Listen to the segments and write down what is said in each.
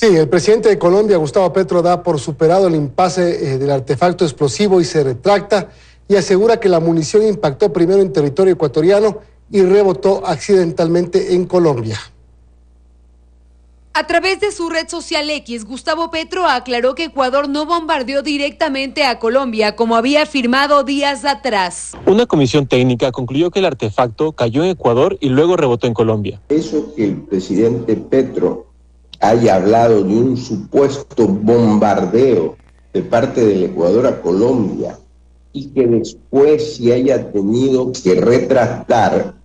Sí, el presidente de Colombia, Gustavo Petro, da por superado el impasse del artefacto explosivo y se retracta y asegura que la munición impactó primero en territorio ecuatoriano y rebotó accidentalmente en Colombia. A través de su red social X, Gustavo Petro aclaró que Ecuador no bombardeó directamente a Colombia, como había afirmado días atrás. Una comisión técnica concluyó que el artefacto cayó en Ecuador y luego rebotó en Colombia. Eso que el presidente Petro haya hablado de un supuesto bombardeo de parte del Ecuador a Colombia y que después se haya tenido que retractar,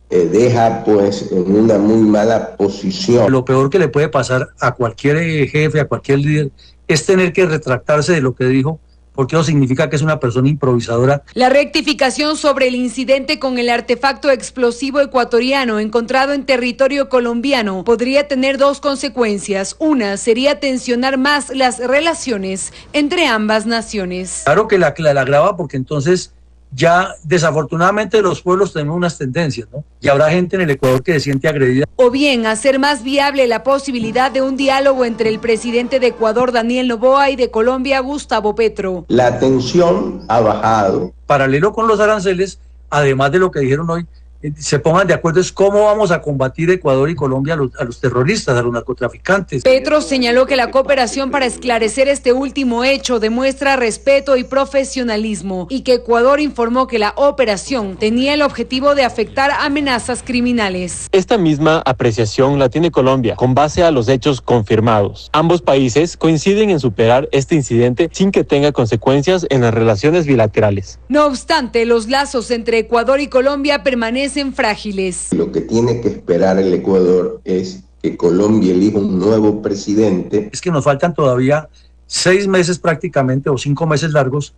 deja pues en una muy mala posición. Lo peor que le puede pasar a cualquier jefe, a cualquier líder, es tener que retractarse de lo que dijo, porque eso significa que es una persona improvisadora. La rectificación sobre el incidente con el artefacto explosivo ecuatoriano encontrado en territorio colombiano podría tener dos consecuencias. Una sería tensionar más las relaciones entre ambas naciones. Claro que la agrava, porque entonces ya desafortunadamente los pueblos tenemos unas tendencias, ¿no? Y habrá gente en el Ecuador que se siente agredida. O bien hacer más viable la posibilidad de un diálogo entre el presidente de Ecuador, Daniel Noboa, y de Colombia, Gustavo Petro. La tensión ha bajado. Paralelo con los aranceles, además de lo que dijeron hoy, se pongan de acuerdo es cómo vamos a combatir Ecuador y Colombia a los terroristas, a los narcotraficantes. Petro señaló que la cooperación para esclarecer este último hecho demuestra respeto y profesionalismo y que Ecuador informó que la operación tenía el objetivo de afectar amenazas criminales. Esta misma apreciación la tiene Colombia, con base a los hechos confirmados. Ambos países coinciden en superar este incidente sin que tenga consecuencias en las relaciones bilaterales. No obstante, los lazos entre Ecuador y Colombia permanecen frágiles. Lo que tiene que esperar el Ecuador es que Colombia elija un nuevo presidente. Es que nos faltan todavía 6 meses prácticamente, o 5 meses largos,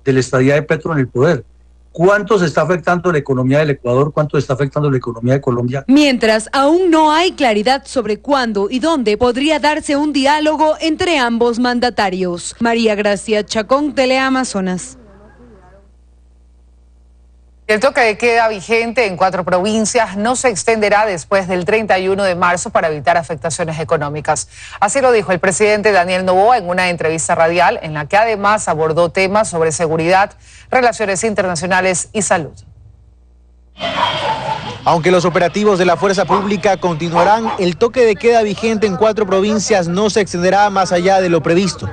de la estadía de Petro en el poder. ¿Cuánto se está afectando la economía del Ecuador? ¿Cuánto se está afectando la economía de Colombia? Mientras, aún no hay claridad sobre cuándo y dónde podría darse un diálogo entre ambos mandatarios. María Gracia Chacón, Teleamazonas. El toque de queda vigente en 4 provincias no se extenderá después del 31 de marzo para evitar afectaciones económicas. Así lo dijo el presidente Daniel Noboa en una entrevista radial en la que además abordó temas sobre seguridad, relaciones internacionales y salud. Aunque los operativos de la fuerza pública continuarán, el toque de queda vigente en 4 provincias no se extenderá más allá de lo previsto.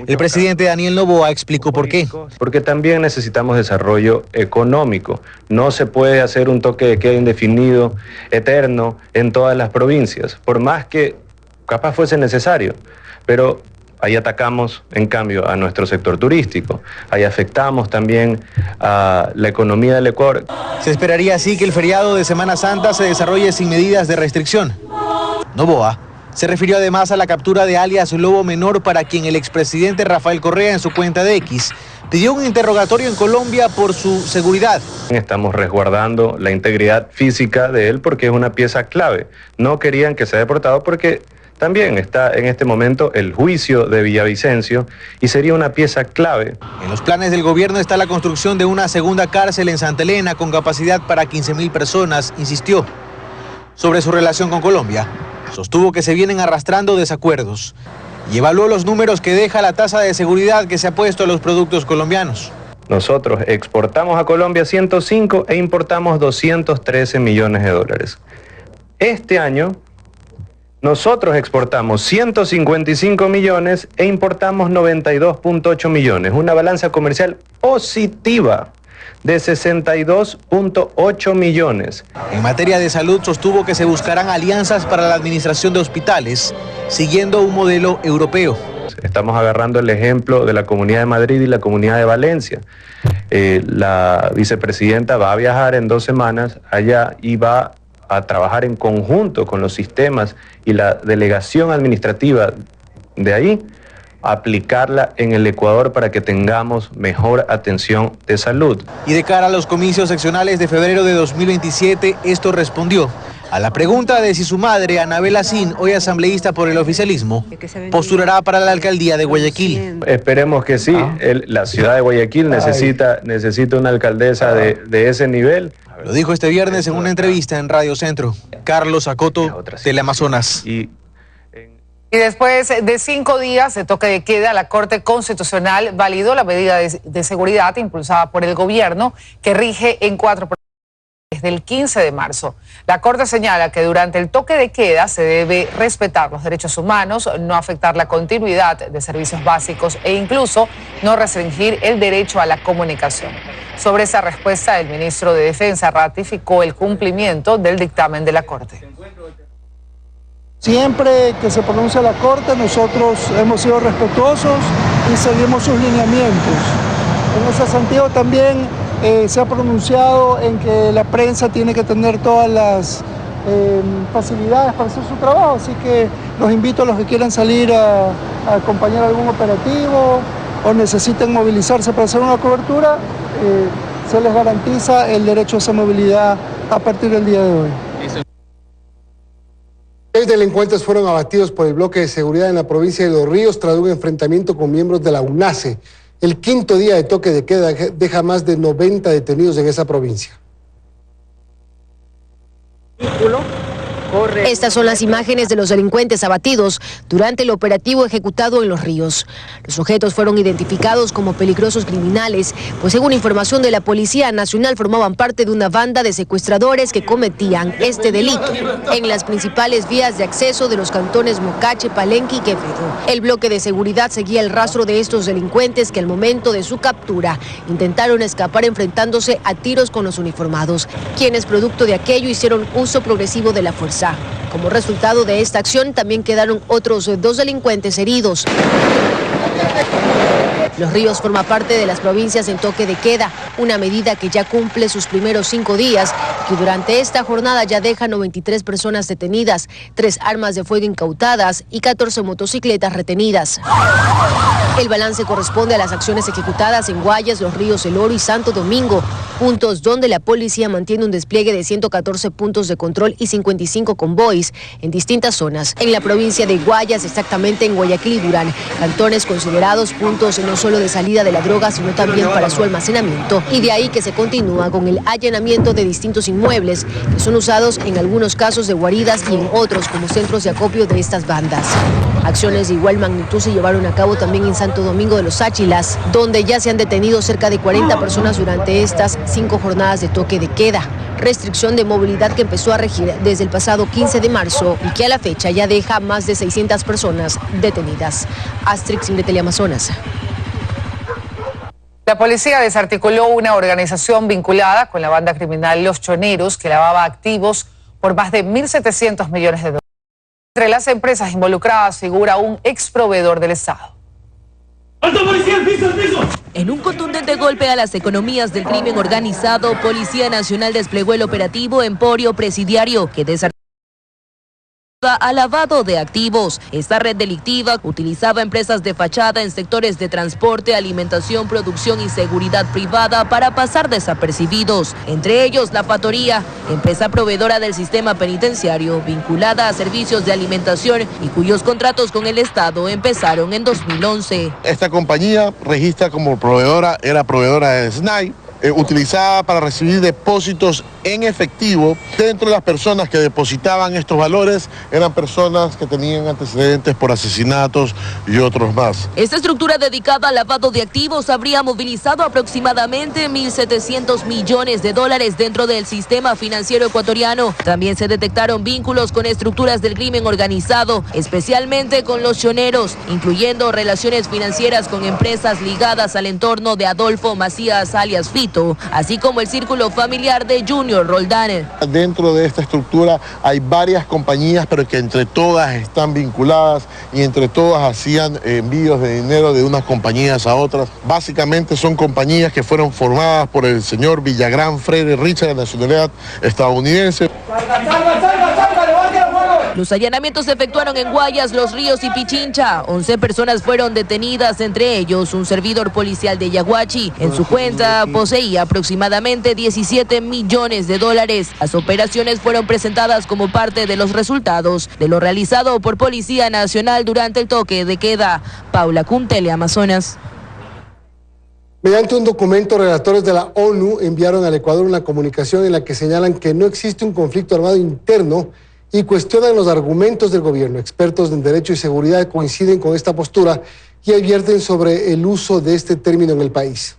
El presidente Daniel Noboa explicó por qué. Porque también necesitamos desarrollo económico. No se puede hacer un toque de queda indefinido, eterno, en todas las provincias, por más que capaz fuese necesario. Pero ahí atacamos, en cambio, a nuestro sector turístico. Ahí afectamos también a la economía del Ecuador. Se esperaría así que el feriado de Semana Santa se desarrolle sin medidas de restricción. Noboa se refirió además a la captura de alias Lobo Menor, para quien el expresidente Rafael Correa en su cuenta de X pidió un interrogatorio en Colombia por su seguridad. Estamos resguardando la integridad física de él porque es una pieza clave. No querían que sea deportado porque también está en este momento el juicio de Villavicencio y sería una pieza clave. En los planes del gobierno está la construcción de una segunda cárcel en Santa Elena con capacidad para 15.000 personas, insistió. Sobre su relación con Colombia, sostuvo que se vienen arrastrando desacuerdos y evaluó los números que deja la tasa de seguridad que se ha puesto a los productos colombianos. Nosotros exportamos a Colombia 105 e importamos 213 millones de dólares. Este año nosotros exportamos 155 millones e importamos 92.8 millones, una balanza comercial positiva de 62.8 millones. En materia de salud, sostuvo que se buscarán alianzas para la administración de hospitales, siguiendo un modelo europeo. Estamos agarrando el ejemplo de la Comunidad de Madrid y la Comunidad de Valencia. La vicepresidenta va a viajar en 2 semanas allá y va a trabajar en conjunto con los sistemas y la delegación administrativa de ahí, aplicarla en el Ecuador para que tengamos mejor atención de salud. Y de cara a los comicios seccionales de febrero de 2027, esto respondió a la pregunta de si su madre, Anabel Asín, hoy asambleísta por el oficialismo, postulará para la alcaldía de Guayaquil. Esperemos que sí. La ciudad de Guayaquil necesita una alcaldesa de ese nivel. Lo dijo este viernes en una entrevista en Radio Centro. Carlos Acoto, Teleamazonas. Y después de 5 días de toque de queda, la Corte Constitucional validó la medida de seguridad impulsada por el gobierno que rige en 4 provincias desde el 15 de marzo. La Corte señala que durante el toque de queda se debe respetar los derechos humanos, no afectar la continuidad de servicios básicos e incluso no restringir el derecho a la comunicación. Sobre esa respuesta, el ministro de Defensa ratificó el cumplimiento del dictamen de la Corte. Siempre que se pronuncia la Corte, nosotros hemos sido respetuosos y seguimos sus lineamientos. En ese sentido también se ha pronunciado en que la prensa tiene que tener todas las facilidades para hacer su trabajo, así que los invito a los que quieran salir a acompañar algún operativo o necesiten movilizarse para hacer una cobertura, se les garantiza el derecho a esa movilidad a partir del día de hoy. 6 delincuentes fueron abatidos por el bloque de seguridad en la provincia de Los Ríos tras un enfrentamiento con miembros de la UNACE. El 5º día de toque de queda deja más de 90 detenidos en esa provincia. Estas son las imágenes de los delincuentes abatidos durante el operativo ejecutado en Los Ríos. Los sujetos fueron identificados como peligrosos criminales, pues según información de la Policía Nacional formaban parte de una banda de secuestradores que cometían este delito en las principales vías de acceso de los cantones Mocache, Palenque y Quevedo. El bloque de seguridad seguía el rastro de estos delincuentes que al momento de su captura intentaron escapar enfrentándose a tiros con los uniformados, quienes producto de aquello hicieron uso progresivo de la fuerza. Como resultado de esta acción también quedaron otros 2 delincuentes heridos. Los Ríos forma parte de las provincias en toque de queda, una medida que ya cumple sus primeros 5 días, que durante esta jornada ya deja 93 personas detenidas, 3 armas de fuego incautadas y 14 motocicletas retenidas. El balance corresponde a las acciones ejecutadas en Guayas, Los Ríos, El Oro y Santo Domingo, puntos donde la policía mantiene un despliegue de 114 puntos de control y 55 convoys en distintas zonas. En la provincia de Guayas, exactamente en Guayaquil y Durán, cantones considerados puntos no solo de salida de la droga, sino también para su almacenamiento. Y de ahí que se continúa con el allanamiento de distintos inmuebles que son usados en algunos casos de guaridas y en otros como centros de acopio de estas bandas. Acciones de igual magnitud se llevaron a cabo también en Santo Domingo de los Áchilas, donde ya se han detenido cerca de 40 personas durante estas 5 jornadas de toque de queda. Restricción de movilidad que empezó a regir desde el pasado 15 de marzo y que a la fecha ya deja más de 600 personas detenidas. Astrix, Teleamazonas. La policía desarticuló una organización vinculada con la banda criminal Los Choneros que lavaba activos por más de 1.700 millones de dólares. Entre las empresas involucradas figura un exproveedor del Estado. ¡Alto policía, al piso, al piso! En un contundente golpe a las economías del crimen organizado, Policía Nacional desplegó el operativo Emporio Presidiario que desarticuló a lavado de activos. Esta red delictiva utilizaba empresas de fachada en sectores de transporte, alimentación, producción y seguridad privada para pasar desapercibidos. Entre ellos, La Factoría, empresa proveedora del sistema penitenciario, vinculada a servicios de alimentación y cuyos contratos con el Estado empezaron en 2011. Esta compañía registra como proveedora, era proveedora de SNAI, utilizada para recibir depósitos en efectivo. Dentro de las personas que depositaban estos valores eran personas que tenían antecedentes por asesinatos y otros más. Esta estructura dedicada al lavado de activos habría movilizado aproximadamente 1.700 millones de dólares dentro del sistema financiero ecuatoriano. También se detectaron vínculos con estructuras del crimen organizado, especialmente con los choneros, incluyendo relaciones financieras con empresas ligadas al entorno de Adolfo Macías alias Fito, así como el círculo familiar de Junior Roldán. Dentro de esta estructura hay varias compañías, pero que entre todas están vinculadas y entre todas hacían envíos de dinero de unas compañías a otras. Básicamente son compañías que fueron formadas por el señor Villagrán Freire Richard, de nacionalidad estadounidense. Los allanamientos se efectuaron en Guayas, Los Ríos y Pichincha. 11 personas fueron detenidas, entre ellos un servidor policial de Yaguachi. En su cuenta poseía aproximadamente 17 millones de dólares. Las operaciones fueron presentadas como parte de los resultados de lo realizado por Policía Nacional durante el toque de queda. Paula Kun, Teleamazonas. Mediante un documento, relatores de la ONU enviaron al Ecuador una comunicación en la que señalan que no existe un conflicto armado interno y cuestionan los argumentos del gobierno. Expertos en derecho y seguridad coinciden con esta postura y advierten sobre el uso de este término en el país.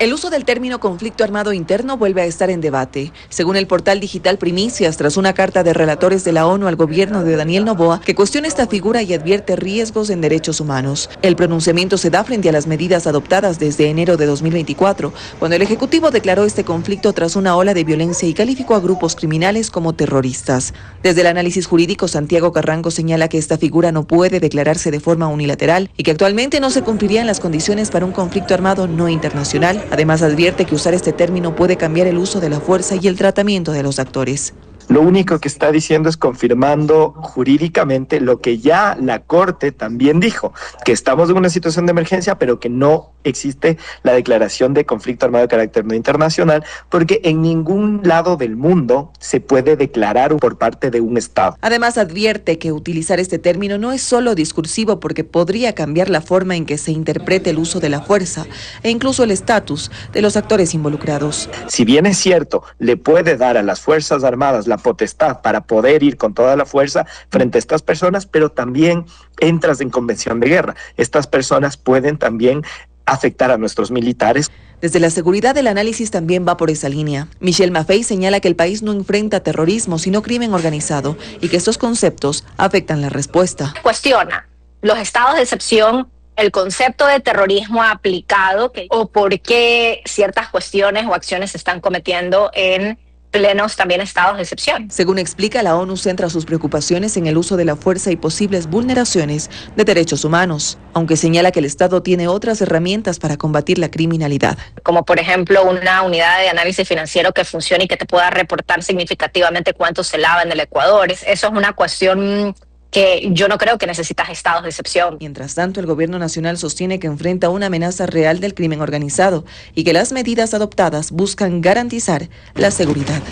El uso del término conflicto armado interno vuelve a estar en debate. Según el portal digital Primicias, tras una carta de relatores de la ONU al gobierno de Daniel Noboa, que cuestiona esta figura y advierte riesgos en derechos humanos. El pronunciamiento se da frente a las medidas adoptadas desde enero de 2024, cuando el Ejecutivo declaró este conflicto tras una ola de violencia y calificó a grupos criminales como terroristas. Desde el análisis jurídico, Santiago Carranco señala que esta figura no puede declararse de forma unilateral y que actualmente no se cumplirían las condiciones para un conflicto armado no internacional. Además, advierte que usar este término puede cambiar el uso de la fuerza y el tratamiento de los actores. Lo único que está diciendo es confirmando jurídicamente lo que ya la Corte también dijo, que estamos en una situación de emergencia, pero que no existe la declaración de conflicto armado de carácter no internacional, porque en ningún lado del mundo se puede declarar por parte de un Estado. Además, advierte que utilizar este término no es solo discursivo, porque podría cambiar la forma en que se interprete el uso de la fuerza e incluso el estatus de los actores involucrados. Si bien es cierto, le puede dar a las Fuerzas Armadas la potestad para poder ir con toda la fuerza frente a estas personas, pero también entras en convención de guerra. Estas personas pueden también afectar a nuestros militares. Desde la seguridad, el análisis también va por esa línea. Michelle Maffei señala que el país no enfrenta terrorismo, sino crimen organizado, y que estos conceptos afectan la respuesta. Cuestiona los estados de excepción, el concepto de terrorismo aplicado, o por qué ciertas cuestiones o acciones se están cometiendo en plenos también estados de excepción. Según explica, la ONU centra sus preocupaciones en el uso de la fuerza y posibles vulneraciones de derechos humanos, aunque señala que el Estado tiene otras herramientas para combatir la criminalidad. Como por ejemplo una unidad de análisis financiero que funcione y que te pueda reportar significativamente cuánto se lava en el Ecuador. Eso es una cuestión que yo no creo que necesitas estados de excepción. Mientras tanto, el gobierno nacional sostiene que enfrenta una amenaza real del crimen organizado y que las medidas adoptadas buscan garantizar la seguridad.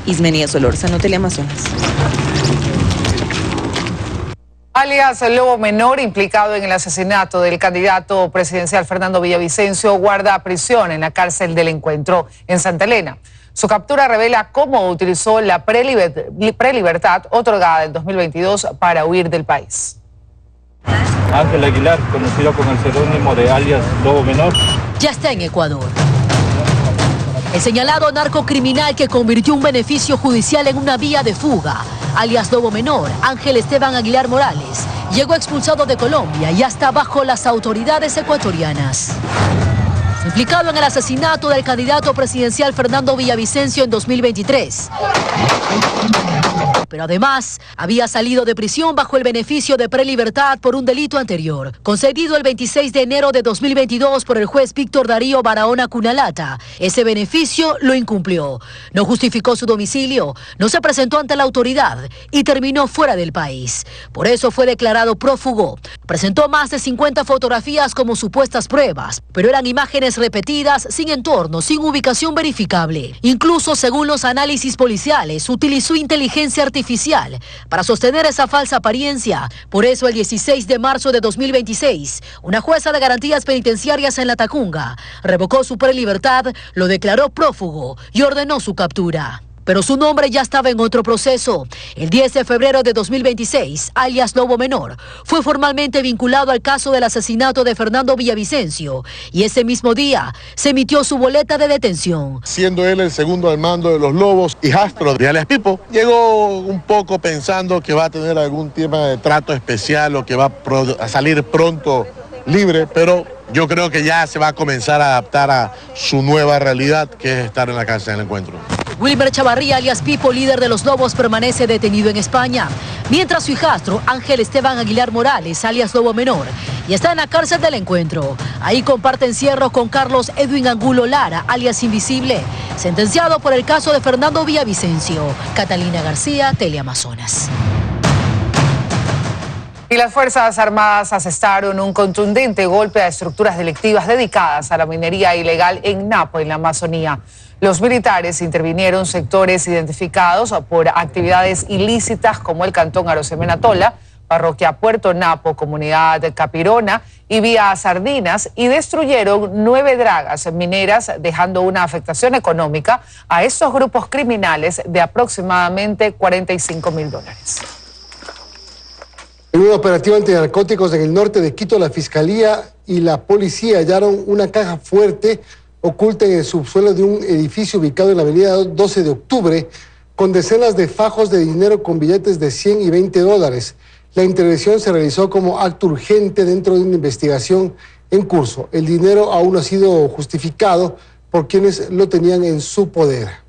Ismenia Solórzano, Teleamazonas. Alias Lobo Menor, implicado en el asesinato del candidato presidencial Fernando Villavicencio, guarda prisión en la cárcel del Encuentro en Santa Elena. Su captura revela cómo utilizó la prelibertad otorgada en 2022 para huir del país. Ángel Aguilar, conocido con el seudónimo de alias Lobo Menor, ya está en Ecuador. El señalado narcocriminal que convirtió un beneficio judicial en una vía de fuga, alias Lobo Menor, Ángel Esteban Aguilar Morales, llegó expulsado de Colombia y está bajo las autoridades ecuatorianas. Implicado en el asesinato del candidato presidencial Fernando Villavicencio en 2023. Pero además, había salido de prisión bajo el beneficio de prelibertad por un delito anterior, concedido el 26 de enero de 2022 por el juez Víctor Darío Barahona Cunalata. Ese beneficio lo incumplió, no justificó su domicilio, no se presentó ante la autoridad y terminó fuera del país. Por eso fue declarado prófugo. Presentó más de 50 fotografías como supuestas pruebas, pero eran imágenes repetidas, sin entorno, sin ubicación verificable. Incluso, según los análisis policiales, utilizó inteligencia artificial para sostener esa falsa apariencia. Por eso, el 16 de marzo de 2026, una jueza de garantías penitenciarias en La Tacunga revocó su prelibertad, lo declaró prófugo y ordenó su captura. Pero su nombre ya estaba en otro proceso. El 10 de febrero de 2026, alias Lobo Menor, fue formalmente vinculado al caso del asesinato de Fernando Villavicencio y ese mismo día se emitió su boleta de detención. Siendo él el segundo al mando de los Lobos, hijastro de alias Pipo, llegó un poco pensando que va a tener algún tema de trato especial o que va a salir pronto libre, pero yo creo que ya se va a comenzar a adaptar a su nueva realidad, que es estar en la cárcel del Encuentro. Wilmer Chavarría, alias Pipo, líder de los Lobos, permanece detenido en España, mientras su hijastro, Ángel Esteban Aguilar Morales, alias Lobo Menor, y está en la cárcel del Encuentro. Ahí comparte encierro con Carlos Edwin Angulo Lara, alias Invisible, sentenciado por el caso de Fernando Villavicencio. Catalina García, Teleamazonas. Y las Fuerzas Armadas asestaron un contundente golpe a estructuras delictivas dedicadas a la minería ilegal en Napo, en la Amazonía. Los militares intervinieron sectores identificados por actividades ilícitas como el Cantón Arosemena Tola, Parroquia Puerto Napo, Comunidad Capirona y vía Sardinas y destruyeron 9 dragas mineras, dejando una afectación económica a estos grupos criminales de aproximadamente $45.000. En un operativo antinarcóticos en el norte de Quito, la Fiscalía y la policía hallaron una caja fuerte oculta en el subsuelo de un edificio ubicado en la avenida 12 de octubre, con decenas de fajos de dinero con billetes de 100 y 20 dólares. La intervención se realizó como acto urgente dentro de una investigación en curso. El dinero aún no ha sido justificado por quienes lo tenían en su poder.